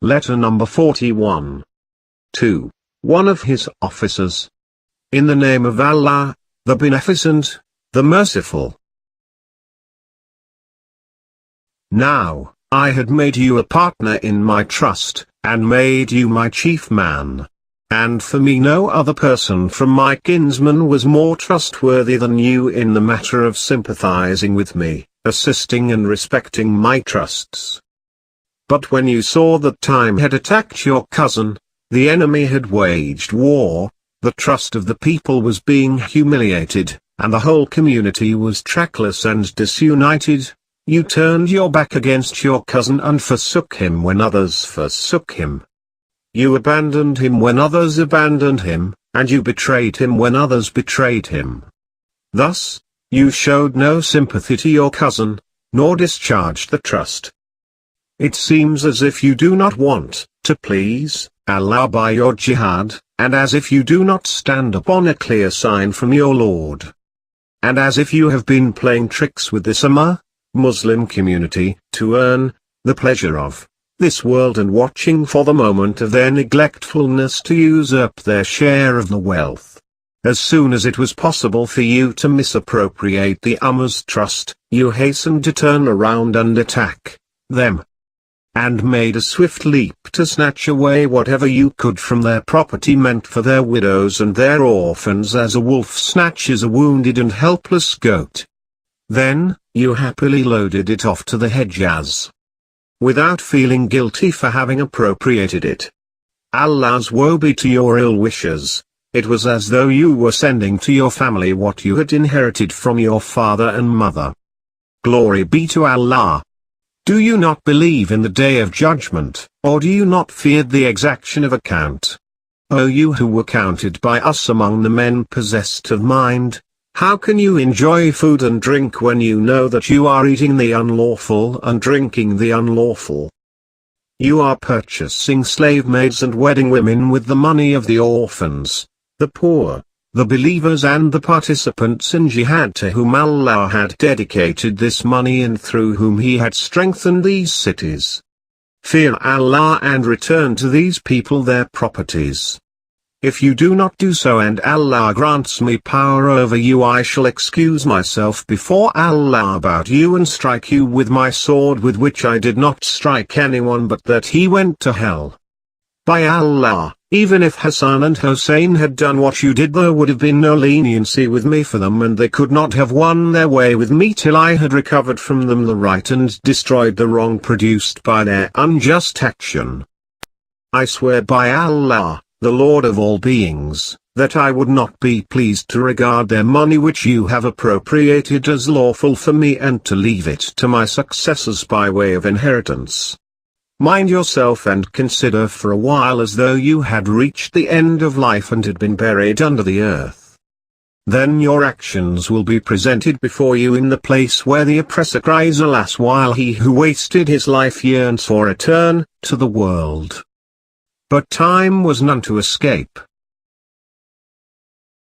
Letter number 41. To one of his officers. In the name of Allah, the Beneficent, the Merciful. Now, I had made you a partner in my trust, and made you my chief man. And for me no other person from my kinsmen was more trustworthy than you in the matter of sympathizing with me, assisting and respecting my trusts. But when you saw that time had attacked your cousin, the enemy had waged war, the trust of the people was being humiliated, and the whole community was trackless and disunited, you turned your back against your cousin and forsook him when others forsook him. You abandoned him when others abandoned him, and you betrayed him when others betrayed him. Thus, you showed no sympathy to your cousin, nor discharged the trust. It seems as if you do not want to please Allah by your jihad, and as if you do not stand upon a clear sign from your Lord. And as if you have been playing tricks with this Muslim community to earn the pleasure of this world and watching for the moment of their neglectfulness to usurp their share of the wealth. As soon as it was possible for you to misappropriate the Ummah's trust, you hastened to turn around and attack them, and made a swift leap to snatch away whatever you could from their property meant for their widows and their orphans, as a wolf snatches a wounded and helpless goat. Then, you happily loaded it off to the Hejaz, without feeling guilty for having appropriated it. Allah's woe be to your ill wishers. It was as though you were sending to your family what you had inherited from your father and mother. Glory be to Allah. Do you not believe in the day of judgment, or do you not fear the exaction of account? O you who were counted by us among the men possessed of mind, how can you enjoy food and drink when you know that you are eating the unlawful and drinking the unlawful? You are purchasing slave maids and wedding women with the money of the orphans, the poor, the believers and the participants in jihad to whom Allah had dedicated this money and through whom He had strengthened these cities. Fear Allah and return to these people their properties. If you do not do so and Allah grants me power over you, I shall excuse myself before Allah about you and strike you with my sword, with which I did not strike anyone but that he went to hell. By Allah, even if Hassan and Hussein had done what you did, there would have been no leniency with me for them, and they could not have won their way with me till I had recovered from them the right and destroyed the wrong produced by their unjust action. I swear by Allah, the Lord of all beings, that I would not be pleased to regard their money which you have appropriated as lawful for me, and to leave it to my successors by way of inheritance. Mind yourself and consider for a while as though you had reached the end of life and had been buried under the earth. Then your actions will be presented before you in the place where the oppressor cries alas, while he who wasted his life yearns for a return to the world. But time was none to escape.